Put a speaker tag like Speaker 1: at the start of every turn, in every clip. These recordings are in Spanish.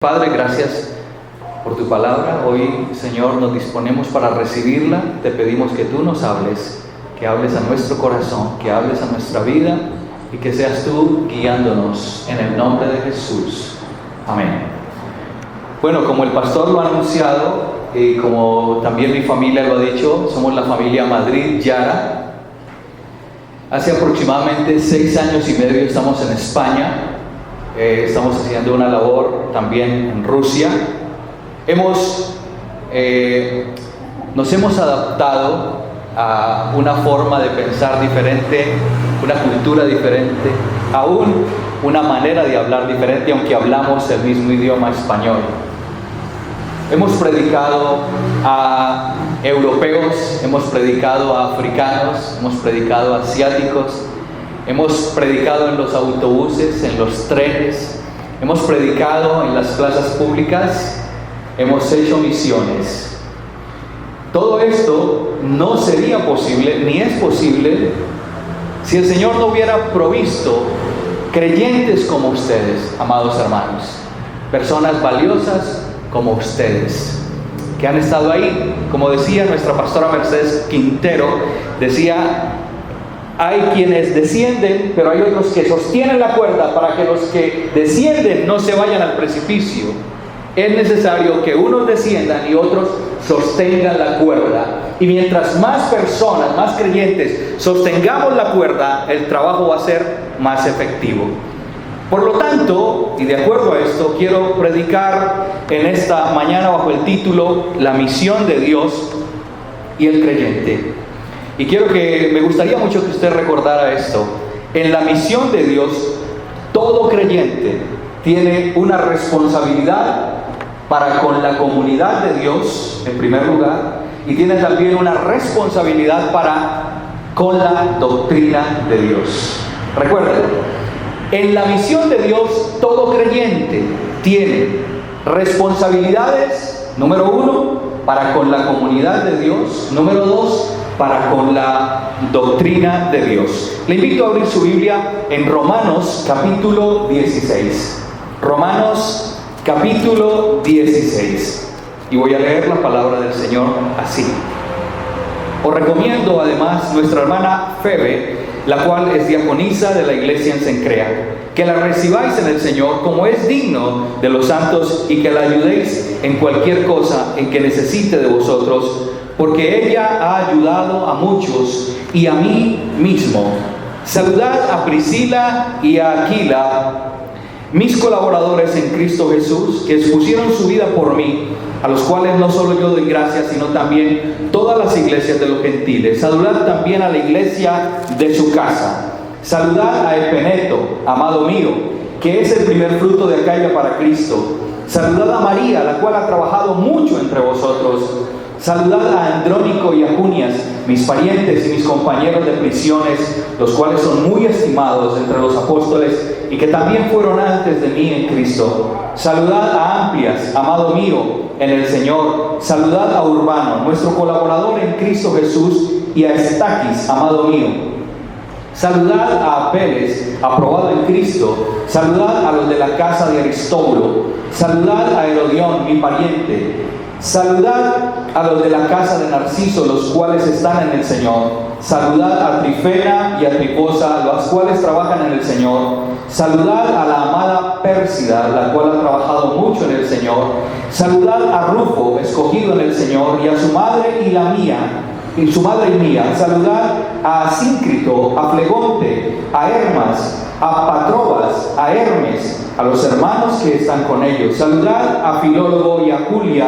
Speaker 1: Padre, gracias por tu palabra. Hoy, Señor, nos disponemos para recibirla. Te pedimos que tú nos hables, que hables a nuestro corazón, que hables a nuestra vida y que seas tú guiándonos en el nombre de Jesús. Amén. Bueno, como el pastor lo ha anunciado y como también mi familia lo ha dicho, somos la familia Madrid Yara. Hace aproximadamente 6 años y medio estamos en España. Estamos haciendo una labor también en Rusia. Nos hemos adaptado a una forma de pensar diferente, una cultura diferente, aún una manera de hablar diferente, aunque hablamos el mismo idioma español. Hemos predicado a europeos, hemos predicado a africanos, hemos predicado a asiáticos. Hemos predicado en los autobuses, en los trenes, hemos predicado en las plazas públicas, hemos hecho misiones. Todo esto no sería posible, ni es posible, si el Señor no hubiera provisto creyentes como ustedes, amados hermanos, personas valiosas como ustedes, que han estado ahí. Como decía nuestra pastora Mercedes Quintero, decía: hay quienes descienden, pero hay otros que sostienen la cuerda para que los que descienden no se vayan al precipicio. Es necesario que unos desciendan y otros sostengan la cuerda. Y mientras más personas, más creyentes sostengamos la cuerda, el trabajo va a ser más efectivo. Por lo tanto, y de acuerdo a esto, quiero predicar en esta mañana bajo el título La misión de Dios y el creyente. Y me gustaría mucho que usted recordara esto. En la misión de Dios, todo creyente tiene una responsabilidad para con la comunidad de Dios, en primer lugar, y tiene también una responsabilidad para con la doctrina de Dios. Recuerden, en la misión de Dios, todo creyente tiene responsabilidades, número 1, para con la comunidad de Dios, número 2, para con la doctrina de Dios. Le invito a abrir su Biblia en Romanos capítulo 16. Romanos capítulo 16. Y voy a leer la palabra del Señor así. Os recomiendo además nuestra hermana Febe, la cual es diaconisa de la iglesia en Cencrea, que la recibáis en el Señor como es digno de los santos y que la ayudéis en cualquier cosa en que necesite de vosotros, porque ella ha ayudado a muchos y a mí mismo. Saludad a Priscila y a Aquila, mis colaboradores en Cristo Jesús, que expusieron su vida por mí, a los cuales no solo yo doy gracias, sino también todas las iglesias de los gentiles. Saludad también a la iglesia de su casa. Saludad a Epeneto, amado mío, que es el primer fruto de Acaya para Cristo. Saludad a María, la cual ha trabajado mucho entre vosotros. Saludad a Andrónico y a Junias, mis parientes y mis compañeros de prisiones, los cuales son muy estimados entre los apóstoles y que también fueron antes de mí en Cristo. Saludad a Amplias, amado mío, en el Señor. Saludad a Urbano, nuestro colaborador en Cristo Jesús, y a Estaquis, amado mío. Saludad a Apeles, aprobado en Cristo. Saludad a los de la casa de Aristóbulo. Saludad a Herodión, mi pariente. Saludad a los de la casa de Narciso, los cuales están en el Señor. Saludad a Trifena y a Trifosa, las cuales trabajan en el Señor. Saludad a la amada Pérsida, la cual ha trabajado mucho en el Señor. Saludad a Rufo, escogido en el Señor, y a su madre y la mía, y su madre y mía. Saludad a Asíncrito, a Flegonte, a Hermas, a Patrobas, a Hermes, a los hermanos que están con ellos. Saludad a Filólogo y a Julia,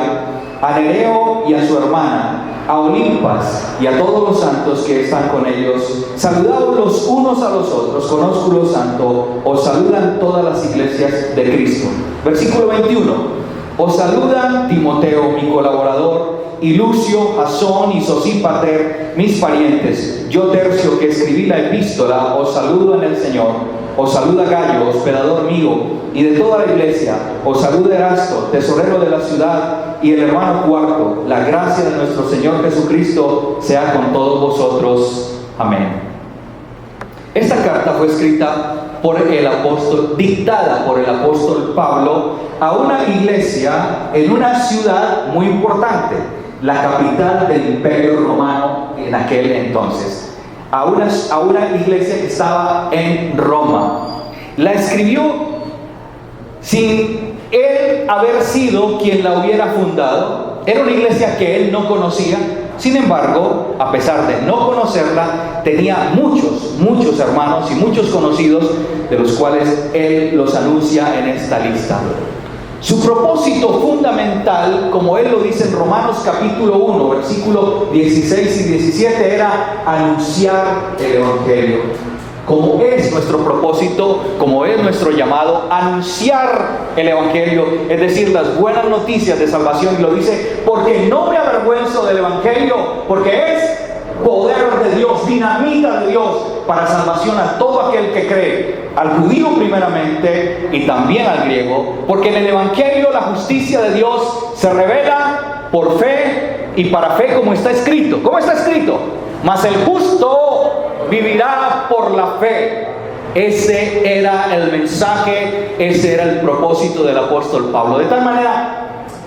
Speaker 1: a Nereo y a su hermana, a Olimpas y a todos los santos que están con ellos. Saludaos los unos a los otros con ósculo santo. Os saludan todas las iglesias de Cristo. Versículo 21. Os saludan Timoteo, mi colaborador, y Lucio, Jasón y Sosípater, mis parientes. Yo, Tercio, que escribí la epístola, os saludo en el Señor. Os saluda Gallo, hospedador mío, y de toda la iglesia. Os saluda Erasto, tesorero de la ciudad, y el hermano Cuarto. La gracia de nuestro Señor Jesucristo sea con todos vosotros. Amén. Esta carta fue escrita dictada por el apóstol Pablo a una iglesia en una ciudad muy importante, la capital del Imperio Romano en aquel entonces, a una iglesia que estaba en Roma. La escribió sin él haber sido quien la hubiera fundado. Era una iglesia que él no conocía. Sin embargo, a pesar de no conocerla, tenía muchos hermanos y muchos conocidos, de los cuales él los anuncia en esta lista. Su propósito fundamental, como él lo dice en Romanos capítulo 1, versículos 16 y 17, era anunciar el Evangelio. Como es nuestro propósito, como es nuestro llamado, anunciar el Evangelio, es decir, las buenas noticias de salvación. Y lo dice: porque no me avergüenzo del Evangelio, porque es poder de Dios, dinamita de Dios para salvación a todo aquel que cree, al judío primeramente y también al griego, porque en el Evangelio la justicia de Dios se revela por fe y para fe, como está escrito. ¿Cómo está escrito? Mas el justo vivirá por la fe. Ese era el mensaje, ese era el propósito del apóstol Pablo. De tal manera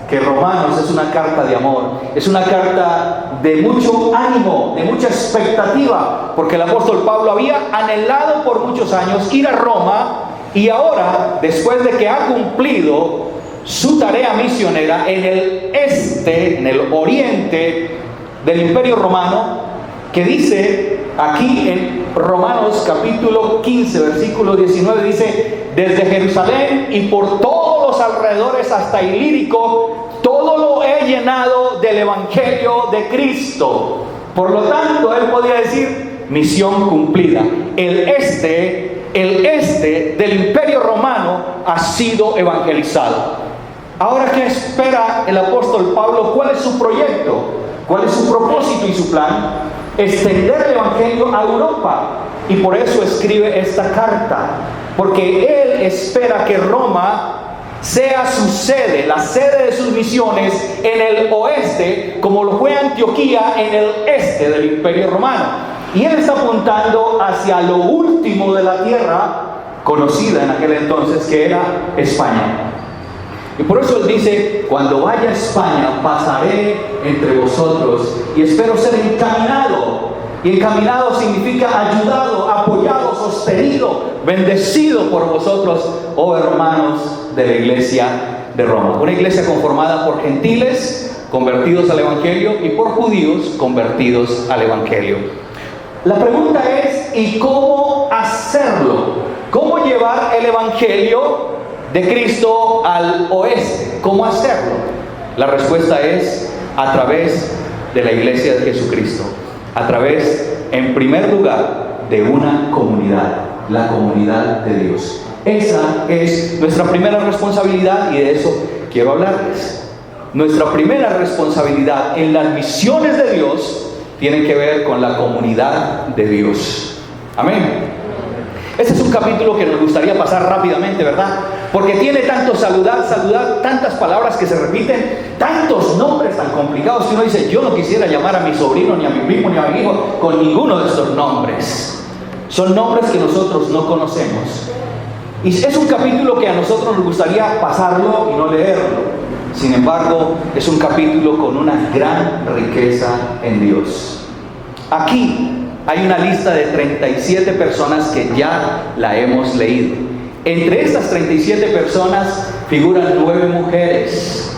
Speaker 1: que Romanos es una carta de amor, es una carta de mucho ánimo, de mucha expectativa, porque el apóstol Pablo había anhelado por muchos años ir a Roma, y ahora, después de que ha cumplido su tarea misionera en el este, en el oriente del Imperio Romano, que dice aquí en Romanos capítulo 15, versículo 19, dice: desde Jerusalén y por todos los alrededores hasta Ilírico, todo lo he llenado del Evangelio de Cristo. Por lo tanto, él podía decir: misión cumplida. El este del Imperio Romano ha sido evangelizado. Ahora, ¿qué espera el apóstol Pablo? ¿Cuál es su proyecto? ¿Cuál es su propósito y su plan? Extender el Evangelio a Europa. Y por eso escribe esta carta, porque él espera que Roma sea su sede, la sede de sus misiones en el oeste, como lo fue Antioquía en el este del Imperio Romano. Y él está apuntando hacia lo último de la tierra conocida en aquel entonces, que era España. Y por eso él dice: cuando vaya a España, pasaré entre vosotros y espero ser encaminado. Y encaminado significa ayudado, apoyado, sostenido, bendecido por vosotros, oh hermanos de la iglesia de Roma. Una iglesia conformada por gentiles convertidos al Evangelio y por judíos convertidos al Evangelio. La pregunta es: ¿y cómo hacerlo? ¿Cómo llevar el Evangelio de Cristo al oeste? ¿Cómo hacerlo? La respuesta es a través de la iglesia de Jesucristo, a través, en primer lugar, de una comunidad, la comunidad de Dios. Esa es nuestra primera responsabilidad, y de eso quiero hablarles. Nuestra primera responsabilidad en las misiones de Dios tiene que ver con la comunidad de Dios. Amén. Este es un capítulo que nos gustaría pasar rápidamente, ¿verdad? Porque tiene tanto saludar, tantas palabras que se repiten, tantos nombres tan complicados que uno dice: yo no quisiera llamar a mi sobrino, ni a mi primo, ni a mi hijo con ninguno de estos nombres. Son nombres que nosotros no conocemos. Y es un capítulo que a nosotros nos gustaría pasarlo y no leerlo. Sin embargo, es un capítulo con una gran riqueza en Dios. Aquí hay una lista de 37 personas que ya la hemos leído. Entre estas 37 personas figuran 9 mujeres.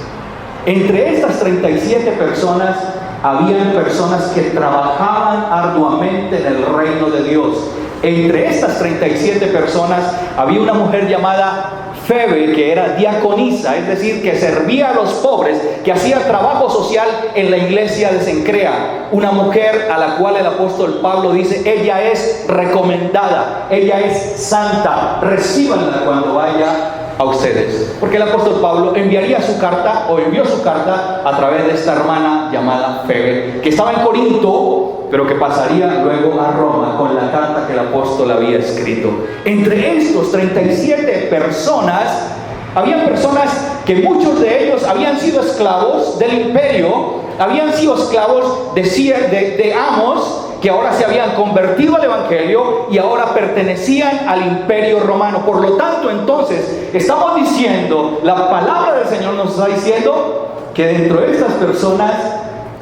Speaker 1: Entre estas 37 personas habían personas que trabajaban arduamente en el reino de Dios. Entre estas 37 personas había una mujer llamada Febe, que era diaconisa, es decir, que servía a los pobres, que hacía trabajo social en la iglesia de Cencrea. Una mujer a la cual el apóstol Pablo dice: ella es recomendada, ella es santa, recíbanla cuando vaya a ustedes. Porque el apóstol Pablo envió su carta a través de esta hermana llamada Febe, que estaba en Corinto, pero que pasaría luego a Roma con la carta que el apóstol había escrito. Entre estos 37 personas, habían personas que muchos de ellos habían sido esclavos del imperio, Habían sido esclavos de amos que ahora se habían convertido al Evangelio y ahora pertenecían al Imperio Romano. Por lo tanto, entonces, estamos diciendo, la palabra del Señor nos está diciendo que dentro de estas personas,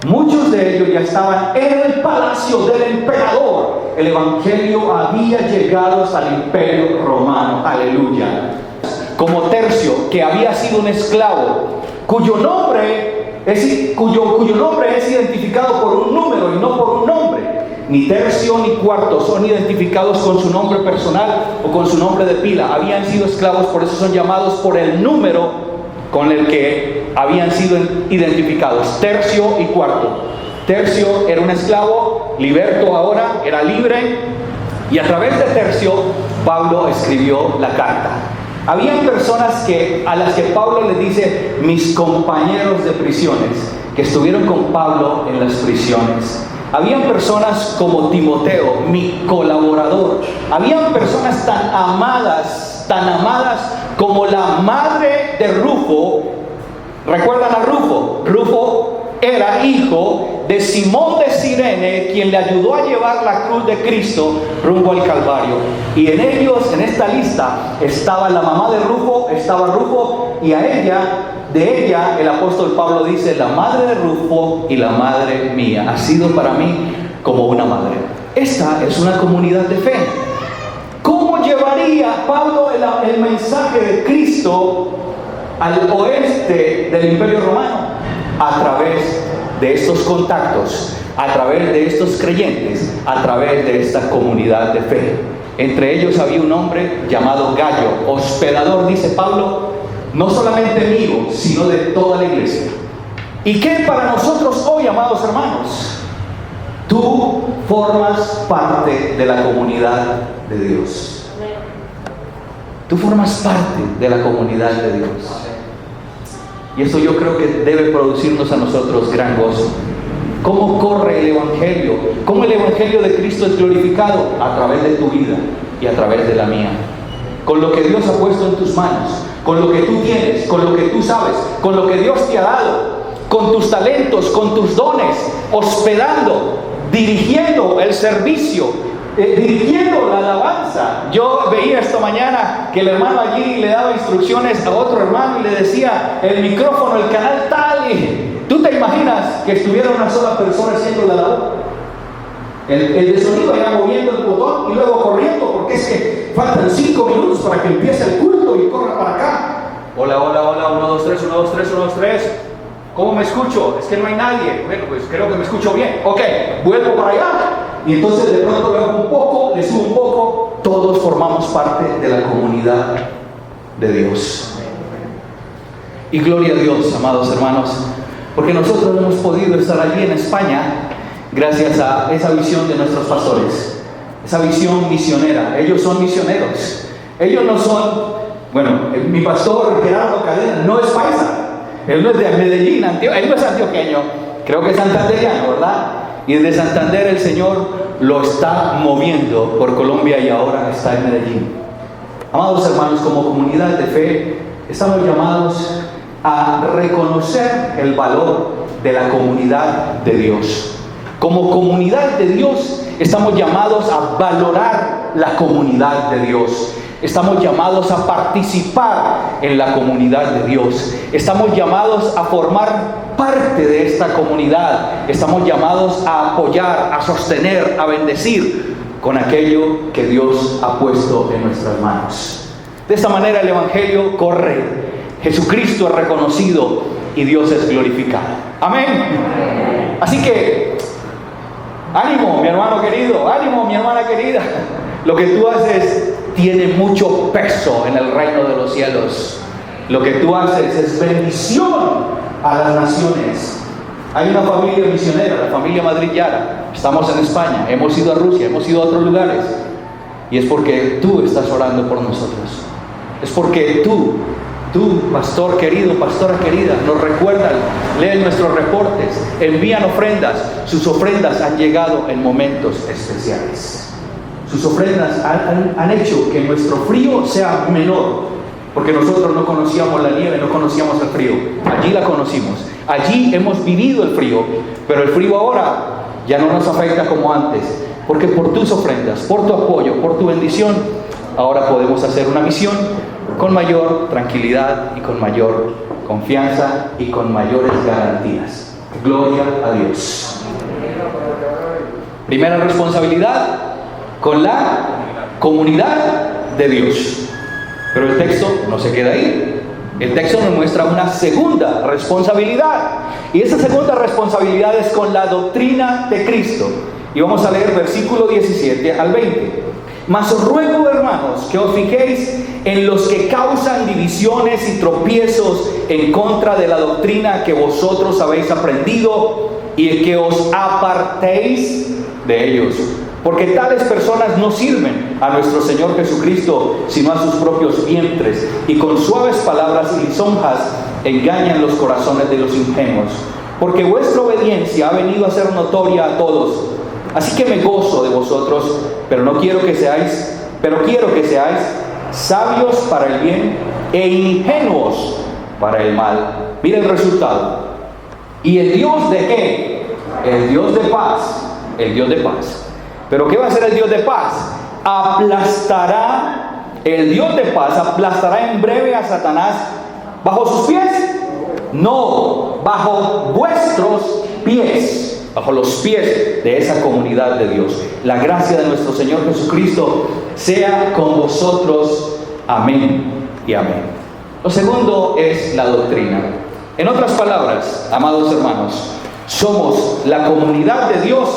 Speaker 1: muchos de ellos ya estaban en el palacio del emperador. El Evangelio había llegado hasta el Imperio Romano. Aleluya. Como Tercio, que había sido un esclavo, cuyo nombre es identificado por un número y no por un nombre. Ni Tercio ni Cuarto son identificados con su nombre personal o con su nombre de pila. Habían sido esclavos, por eso son llamados por el número con el que habían sido identificados. Tercio y Cuarto. Tercio era un esclavo, liberto ahora, era libre, y a través de Tercio Pablo escribió la carta. Habían personas a las que Pablo le dice mis compañeros de prisiones, que estuvieron con Pablo en las prisiones. Habían personas como Timoteo, mi colaborador. Habían personas tan amadas como la madre de Rufo. ¿Recuerdan a Rufo? Rufo era hijo de Simón de Cirene, quien le ayudó a llevar la cruz de Cristo rumbo al Calvario. Y en esta lista, estaba la mamá de Rufo, estaba Rufo, y de ella, el apóstol Pablo dice, la madre de Rufo y la madre mía ha sido para mí como una madre. Esta es una comunidad de fe. ¿Cómo llevaría Pablo el mensaje de Cristo al oeste del Imperio Romano? A través de estos contactos, a través de estos creyentes, a través de esta comunidad de fe. Entre ellos había un hombre llamado Gallo, hospedador, dice Pablo, no solamente mío, sino de toda la iglesia. ¿Y qué para nosotros hoy, amados hermanos? Tú formas parte de la comunidad de Dios. Tú formas parte de la comunidad de Dios. Y esto yo creo que debe producirnos a nosotros gran gozo. ¿Cómo corre el Evangelio? ¿Cómo el Evangelio de Cristo es glorificado? A través de tu vida y a través de la mía. Con lo que Dios ha puesto en tus manos, con lo que tú tienes, con lo que tú sabes, con lo que Dios te ha dado, con tus talentos, con tus dones, hospedando, dirigiendo el servicio, dirigiendo la alabanza. Yo veía esta mañana que el hermano allí le daba instrucciones a otro hermano y le decía el micrófono, el canal tal, y tú te imaginas que estuviera una sola persona haciendo la labor. El de sonido ya moviendo el botón y luego corriendo, porque es que faltan 5 minutos para que empiece el culto y corra para acá. Hola, 1, 2, 3, 1, 2, 3, 1, 2, 3. ¿Cómo me escucho? Es que no hay nadie. Bueno, pues creo que me escucho bien. Ok, vuelvo para allá. Y entonces de pronto le hago un poco, le subo un poco. Todos formamos parte de la comunidad de Dios. Y gloria a Dios, amados hermanos, porque nosotros hemos podido estar allí en España gracias a esa visión de nuestros pastores, esa visión misionera. Ellos son misioneros. Ellos no son, mi pastor Gerardo Cadena no es paisa. Él no es de Medellín, él no es antioqueño, creo que es santanderiano, ¿verdad? Y desde Santander el Señor lo está moviendo por Colombia y ahora está en Medellín. Amados hermanos, como comunidad de fe, estamos llamados a reconocer el valor de la comunidad de Dios. Como comunidad de Dios, estamos llamados a valorar la comunidad de Dios. Estamos llamados a participar en la comunidad de Dios. Estamos llamados a formar parte de esta comunidad. Estamos llamados a apoyar, a sostener, a bendecir con aquello que Dios ha puesto en nuestras manos. De esta manera el Evangelio corre. Jesucristo es reconocido y Dios es glorificado. Amén. Así que, ánimo, mi hermano querido, ánimo, mi hermana querida. Lo que tú haces tiene mucho peso en el reino de los cielos. Lo que tú haces es bendición a las naciones. Hay una familia misionera, la familia Madrid Yara. Estamos en España, hemos ido a Rusia, hemos ido a otros lugares. Y es porque tú estás orando por nosotros. Es porque tú, pastor querido, pastora querida, nos recuerdan, leen nuestros reportes, envían ofrendas. Sus ofrendas han llegado en momentos especiales. Sus ofrendas han hecho que nuestro frío sea menor, porque nosotros no conocíamos la nieve, no conocíamos el frío. Allí la conocimos. Allí hemos vivido el frío, pero el frío ahora ya no nos afecta como antes, porque por tus ofrendas, por tu apoyo, por tu bendición, ahora podemos hacer una misión con mayor tranquilidad y con mayor confianza y con mayores garantías. Gloria a Dios. Primera responsabilidad, con la comunidad de Dios. Pero el texto no se queda ahí. El texto nos muestra una segunda responsabilidad. Y esa segunda responsabilidad es con la doctrina de Cristo. Y vamos a leer versículo 17 al 20. Mas os ruego, hermanos, que os fijéis en los que causan divisiones y tropiezos en contra de la doctrina que vosotros habéis aprendido, y que os apartéis de ellos. Porque tales personas no sirven a nuestro Señor Jesucristo, sino a sus propios vientres, y con suaves palabras y lisonjas engañan los corazones de los ingenuos. Porque vuestra obediencia ha venido a ser notoria a todos. Así que me gozo de vosotros, pero quiero que seáis sabios para el bien e ingenuos para el mal. Mira el resultado. ¿Y el Dios de qué? El Dios de paz. El Dios de paz. ¿Pero qué va a hacer el Dios de paz? El Dios de paz aplastará en breve a Satanás bajo sus pies. No, bajo vuestros pies. Bajo los pies de esa comunidad de Dios. La gracia de nuestro Señor Jesucristo sea con vosotros. Amén y amén. Lo segundo es la doctrina. En otras palabras, amados hermanos, somos la comunidad de Dios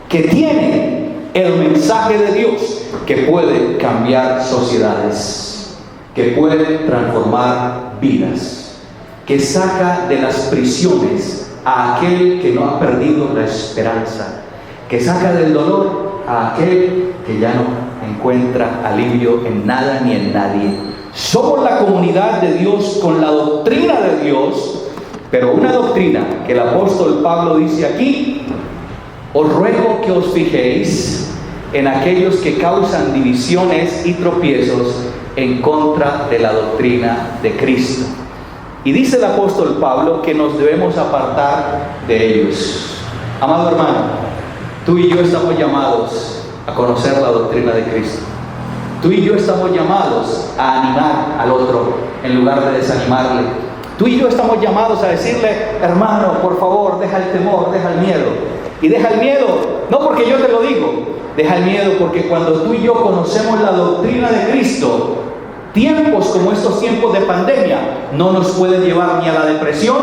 Speaker 1: que tiene el mensaje de Dios, que puede cambiar sociedades, que puede transformar vidas, que saca de las prisiones a aquel que no ha perdido la esperanza, que saca del dolor a aquel que ya no encuentra alivio en nada ni en nadie. Somos la comunidad de Dios con la doctrina de Dios, pero una doctrina que el apóstol Pablo dice aquí: os ruego que os fijéis en aquellos que causan divisiones y tropiezos en contra de la doctrina de Cristo. Y dice el apóstol Pablo que nos debemos apartar de ellos. Amado hermano, tú y yo estamos llamados a conocer la doctrina de Cristo. Tú y yo estamos llamados a animar al otro en lugar de desanimarle. Tú y yo estamos llamados a decirle: hermano, por favor, deja el temor, deja el miedo. Y deja el miedo, no porque yo te lo digo, deja el miedo porque cuando tú y yo conocemos la doctrina de Cristo, tiempos como estos tiempos de pandemia no nos pueden llevar ni a la depresión,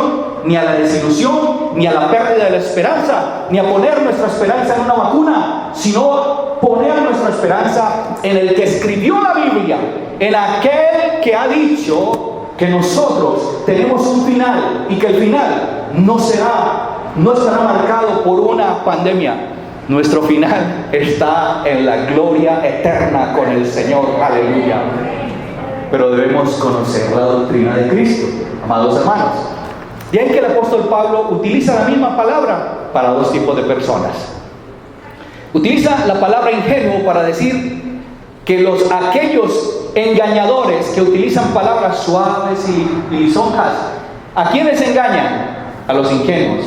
Speaker 1: ni a la desilusión, ni a la pérdida de la esperanza, ni a poner nuestra esperanza en una vacuna, sino poner nuestra esperanza en el que escribió la Biblia, en aquel que ha dicho que nosotros tenemos un final y que el final no estará marcado por una pandemia. Nuestro final está en la gloria eterna con el Señor. Aleluya. Pero debemos conocer la doctrina de Cristo, amados hermanos. De ahí que el apóstol Pablo utiliza la misma palabra para dos tipos de personas. Utiliza la palabra ingenuo para decir que aquellos engañadores que utilizan palabras suaves y lisonjas, ¿a quiénes engañan? A los ingenuos.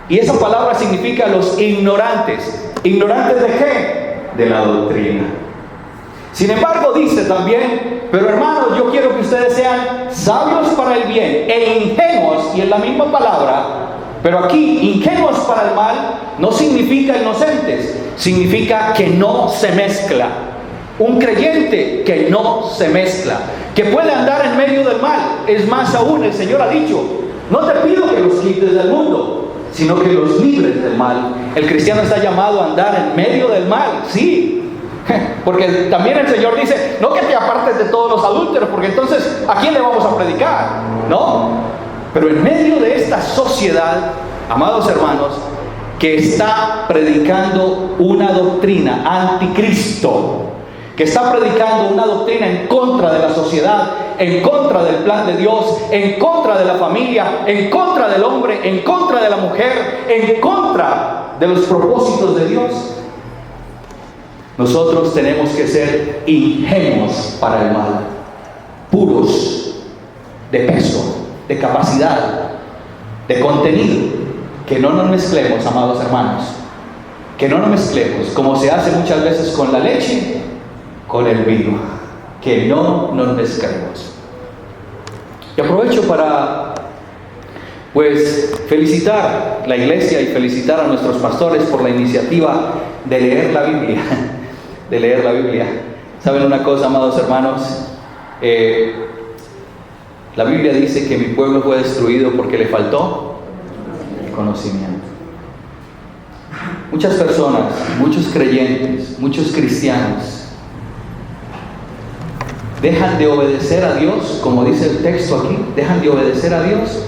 Speaker 1: Y esa palabra significa los ignorantes. ¿Ignorantes de qué? De la doctrina. Sin embargo, dice también: pero hermanos, yo quiero que ustedes sean sabios para el bien e ingenuos, y es la misma palabra, pero aquí ingenuos para el mal no significa inocentes, significa que no se mezcla. Un creyente que no se mezcla, que puede andar en medio del mal. Es más aún, el Señor ha dicho: no te pido que los quites del mundo, sino que los libres del mal. El cristiano está llamado a andar en medio del mal, sí. Porque también el Señor dice: no que te apartes de todos los adúlteros, porque entonces ¿a quién le vamos a predicar? No. Pero en medio de esta sociedad, amados hermanos, que está predicando una doctrina anticristo, que está predicando una doctrina en contra de la sociedad, en contra del plan de Dios, en contra de la familia, en contra del hombre, en contra de la mujer, en contra de los propósitos de Dios, nosotros tenemos que ser ingenuos para el mal, puros de peso, de capacidad, de contenido. Que no nos mezclemos, amados hermanos. Que no nos mezclemos, como se hace muchas veces con la leche, con el vino. Que no nos mezclemos. Y aprovecho para, felicitar a la iglesia y felicitar a nuestros pastores por la iniciativa de leer la Biblia. De leer la Biblia. ¿Saben una cosa, amados hermanos? La Biblia dice que mi pueblo fue destruido porque le faltó conocimiento. Muchas personas, muchos creyentes, muchos cristianos dejan de obedecer a Dios, como dice el texto aquí, dejan de obedecer a Dios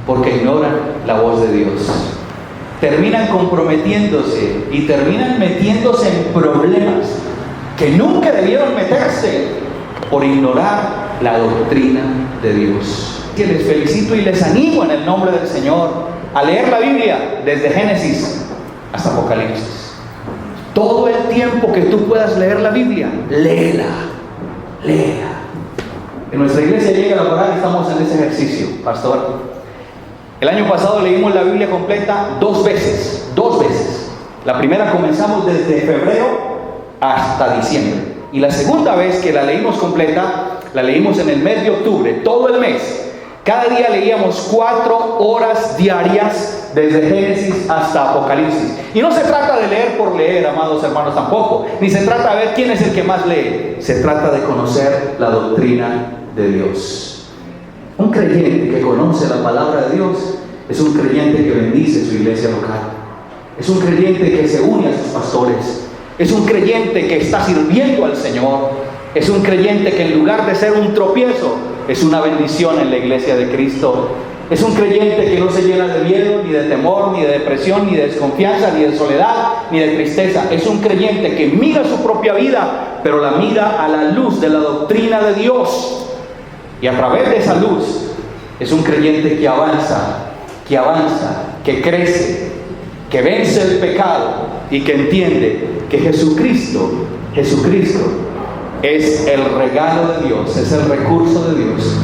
Speaker 1: porque ignoran la voz de Dios. Terminan comprometiéndose y terminan metiéndose en problemas que nunca debieron meterse por ignorar la doctrina de Dios. Que les felicito y les animo en el nombre del Señor a leer la Biblia desde Génesis hasta Apocalipsis. Todo el tiempo que tú puedas leer la Biblia, léela. En nuestra iglesia Llega a Orar estamos en ese ejercicio, pastor. El año pasado leímos la Biblia completa dos veces. La primera comenzamos desde febrero hasta diciembre. Y la segunda vez que la leímos completa, la leímos en el mes de octubre, todo el mes. Cada día leíamos 4 horas diarias desde Génesis hasta Apocalipsis. Y no se trata de leer por leer, amados hermanos, tampoco. Ni se trata de ver quién es el que más lee. Se trata de conocer la doctrina de Dios. Un creyente que conoce la palabra de Dios es un creyente que bendice su iglesia local. Es un creyente que se une a sus pastores. Es un creyente que está sirviendo al Señor. Es un creyente que en lugar de ser un tropiezo, es una bendición en la iglesia de Cristo. Es un creyente que no se llena de miedo, ni de temor, ni de depresión, ni de desconfianza, ni de soledad, ni de tristeza. Es un creyente que mira su propia vida, pero la mira a la luz de la doctrina de Dios. Y a través de esa luz, es un creyente que avanza, que crece, que vence el pecado y que entiende que Jesucristo es el regalo de Dios, es el recurso de Dios,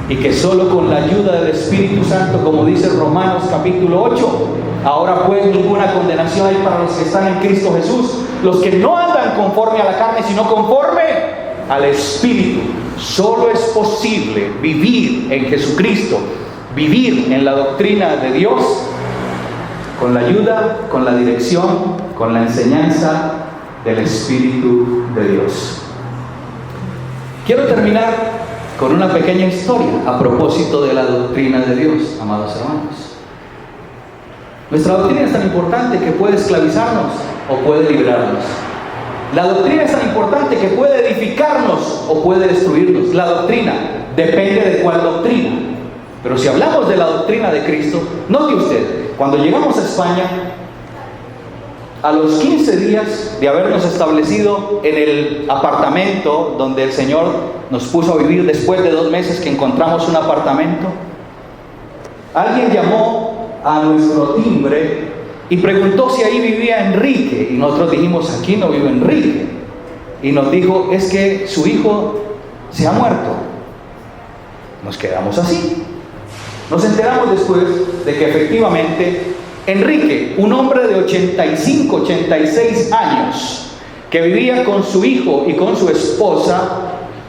Speaker 1: y que solo con la ayuda del Espíritu Santo, como dice Romanos capítulo 8, ahora pues ninguna condenación hay para los que están en Cristo Jesús, los que no andan conforme a la carne, sino conforme al Espíritu. Solo es posible vivir en Jesucristo, vivir en la doctrina de Dios, con la ayuda, con la dirección, con la enseñanza del Espíritu de Dios. Quiero terminar con una pequeña historia a propósito de la doctrina de Dios, amados hermanos. Nuestra doctrina es tan importante que puede esclavizarnos o puede liberarnos. La doctrina es tan importante que puede edificarnos o puede destruirnos. La doctrina depende de cuál doctrina. Pero si hablamos de la doctrina de Cristo, note usted, cuando llegamos a España, a los 15 días de habernos establecido en el apartamento donde el Señor nos puso a vivir, después de 2 meses que encontramos un apartamento, alguien llamó a nuestro timbre y preguntó si ahí vivía Enrique. Y nosotros dijimos, aquí no vive Enrique. Y nos dijo, es que su hijo se ha muerto. Nos quedamos así. Nos enteramos después de que efectivamente Enrique, un hombre de 85, 86 años, que vivía con su hijo y con su esposa,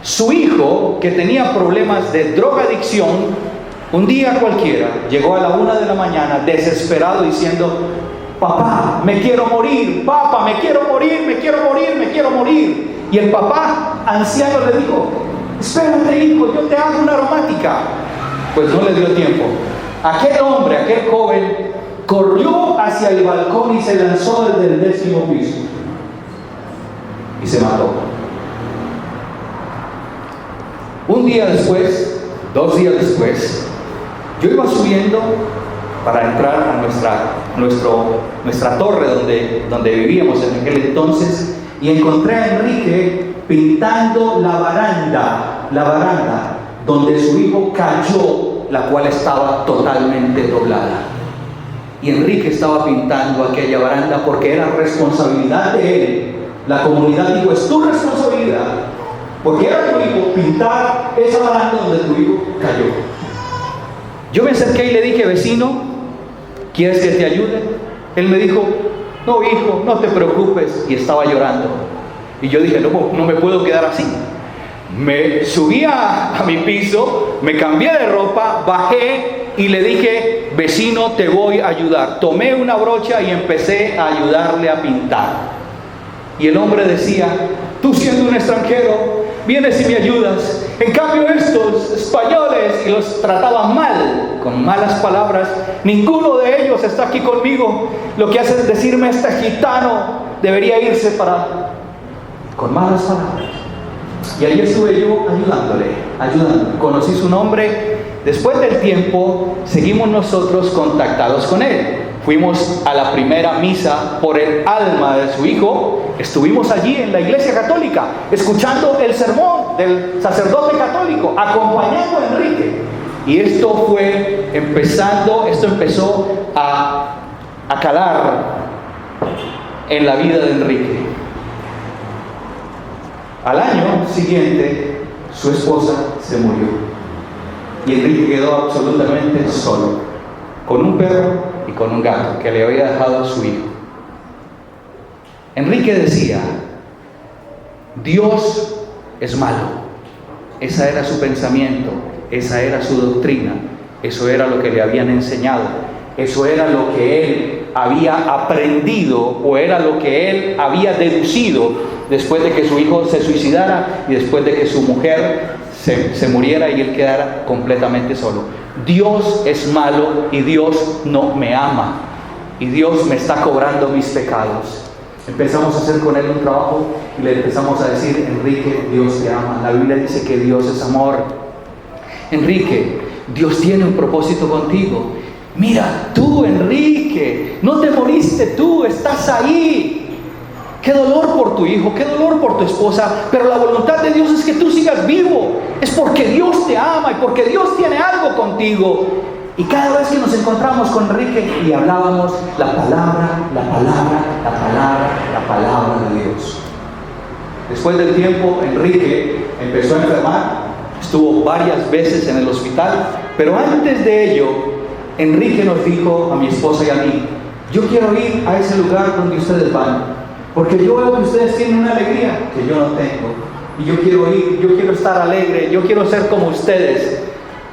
Speaker 1: su hijo, que tenía problemas de drogadicción, un día cualquiera llegó a la 1 de la mañana desesperado diciendo, papá, me quiero morir, papá, me quiero morir, me quiero morir, me quiero morir. Y el papá anciano le dijo, espérate hijo, yo te hago una aromática. Pues no le dio tiempo. Aquel hombre, aquel joven, corrió hacia el balcón y se lanzó desde el 10º piso y se mató. Un día después, 2 días después, yo iba subiendo para entrar a nuestra torre donde vivíamos en aquel entonces, y encontré a Enrique pintando la baranda donde su hijo cayó, la cual estaba totalmente doblada. Y Enrique estaba pintando aquella baranda porque era responsabilidad de él. La comunidad dijo, es tu responsabilidad, porque era tu hijo pintar esa baranda donde tu hijo cayó. Yo me acerqué y le dije: vecino, ¿quieres que te ayude? Él me dijo: no, hijo, no te preocupes. Y estaba llorando. Y yo dije: no me puedo quedar así. Me subí a mi piso, me cambié de ropa, bajé y le dije: vecino, te voy a ayudar. Tomé una brocha y empecé a ayudarle a pintar. Y el hombre decía: tú siendo un extranjero, vienes y me ayudas. En cambio estos españoles, y los trataban mal, con malas palabras, ninguno de ellos está aquí conmigo. Lo que hace es decirme: este gitano debería irse para... con malas palabras. Y ahí estuve yo ayudándole. Conocí su nombre. Después del tiempo, seguimos nosotros contactados con él. Fuimos a la primera misa por el alma de su hijo. Estuvimos allí en la iglesia católica, escuchando el sermón del sacerdote católico, acompañando a Enrique. Y esto empezó a calar en la vida de Enrique. Al año siguiente, su esposa se murió. Y Enrique quedó absolutamente solo, con un perro y con un gato que le había dejado a su hijo. Enrique decía: Dios es malo. Esa era su pensamiento, esa era su doctrina, eso era lo que le habían enseñado, eso era lo que él había aprendido, o era lo que él había deducido después de que su hijo se suicidara y después de que su mujer se muriera y él quedara completamente solo. Dios es malo y Dios no me ama y Dios me está cobrando mis pecados. Empezamos a hacer con él un trabajo y le empezamos a decir: Enrique, Dios te ama. La Biblia dice que Dios es amor. Enrique, Dios tiene un propósito contigo. Mira, tú, Enrique, no te moriste tú, estás ahí. Qué dolor por tu hijo, qué dolor por tu esposa, pero la voluntad de Dios es que tú sigas vivo. Es porque Dios te ama y porque Dios tiene algo contigo. Y cada vez que nos encontramos con Enrique y hablábamos la palabra de Dios. Después del tiempo, Enrique empezó a enfermar, estuvo varias veces en el hospital, pero antes de ello, Enrique nos dijo a mi esposa y a mí: yo quiero ir a ese lugar donde ustedes van, porque yo veo que ustedes tienen una alegría que yo no tengo, y yo quiero ir, yo quiero estar alegre, yo quiero ser como ustedes.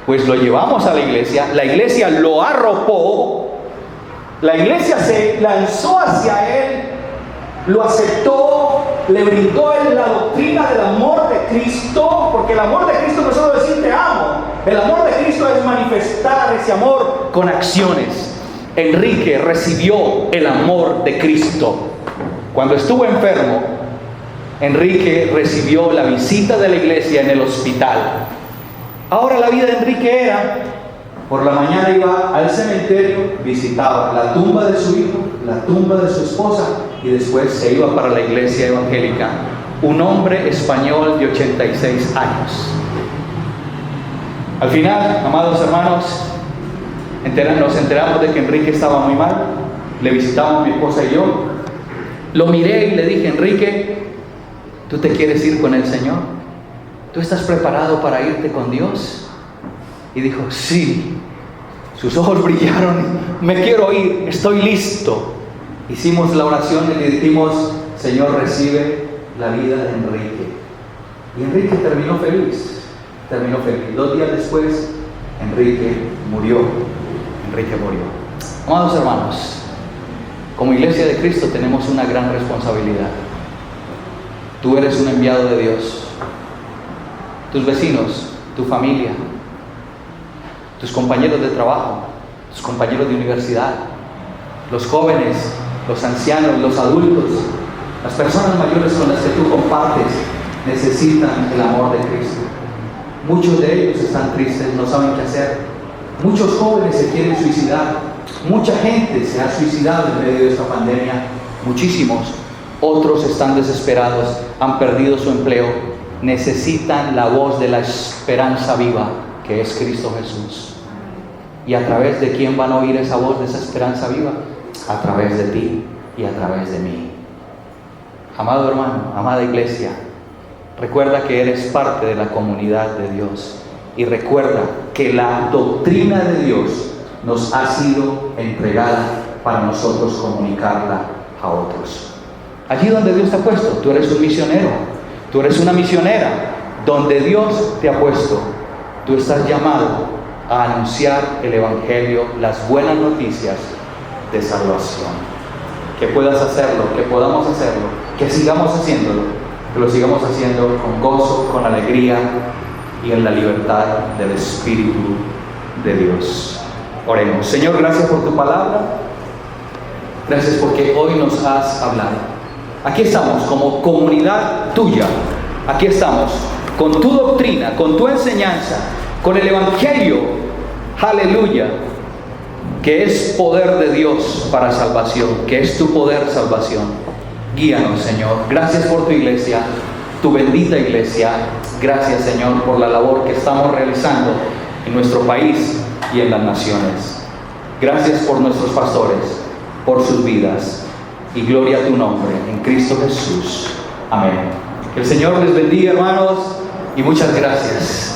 Speaker 1: Pues lo llevamos a la iglesia lo arropó, la iglesia se lanzó hacia él, lo aceptó, le brindó la doctrina del amor de Cristo, porque el amor de Cristo no es solo decir te amo, el amor de Cristo es manifestar ese amor con acciones. Enrique recibió el amor de Cristo. Cuando estuvo enfermo, Enrique recibió la visita de la iglesia en el hospital. Ahora la vida de Enrique era: por la mañana iba al cementerio, visitaba la tumba de su hijo, la tumba de su esposa, y después se iba para la iglesia evangélica. Un hombre español de 86 años. Al final, amados hermanos, nos enteramos de que Enrique estaba muy mal. Le visitamos mi esposa y yo. Lo miré y le dije: Enrique, ¿tú te quieres ir con el Señor? ¿Tú estás preparado para irte con Dios? Y dijo: sí. Sus ojos brillaron: me quiero ir, estoy listo. Hicimos la oración y le dijimos: Señor, recibe la vida de Enrique. Y Enrique terminó feliz. 2 días después, Enrique murió. Amados hermanos, como Iglesia de Cristo tenemos una gran responsabilidad. Tú eres un enviado de Dios. Tus vecinos, tu familia, tus compañeros de trabajo, tus compañeros de universidad, los jóvenes, los ancianos, los adultos, las personas mayores con las que tú compartes, necesitan el amor de Cristo. Muchos de ellos están tristes, no saben qué hacer. Muchos jóvenes se quieren suicidar. Mucha gente se ha suicidado en medio de esta pandemia. Muchísimos. Otros están desesperados, han perdido su empleo. Necesitan la voz de la esperanza viva, que es Cristo Jesús. ¿Y a través de quién van a oír esa voz de esa esperanza viva? A través de ti y a través de mí. Amado hermano, amada iglesia, recuerda que eres parte de la comunidad de Dios. y recuerda que la doctrina de Dios nos ha sido entregada para nosotros comunicarla a otros. Allí donde Dios te ha puesto, tú eres un misionero, tú eres una misionera. Donde Dios te ha puesto, tú estás llamado a anunciar el Evangelio, las buenas noticias de salvación. Que puedas hacerlo, que podamos hacerlo, que sigamos haciéndolo, que lo sigamos haciendo con gozo, con alegría y en la libertad del Espíritu de Dios. Oremos. Señor, gracias por tu palabra. Gracias porque hoy nos has hablado. Aquí estamos como comunidad tuya. Aquí estamos con tu doctrina, con tu enseñanza, con el Evangelio. Aleluya. Que es poder de Dios para salvación, que es tu poder salvación. Guíanos, Señor. Gracias por tu iglesia, tu bendita iglesia. Gracias, Señor, por la labor que estamos realizando en nuestro país y en las naciones. Gracias por nuestros pastores, por sus vidas. Y gloria a tu nombre, en Cristo Jesús. Amén. Que el Señor les bendiga, hermanos, y muchas gracias.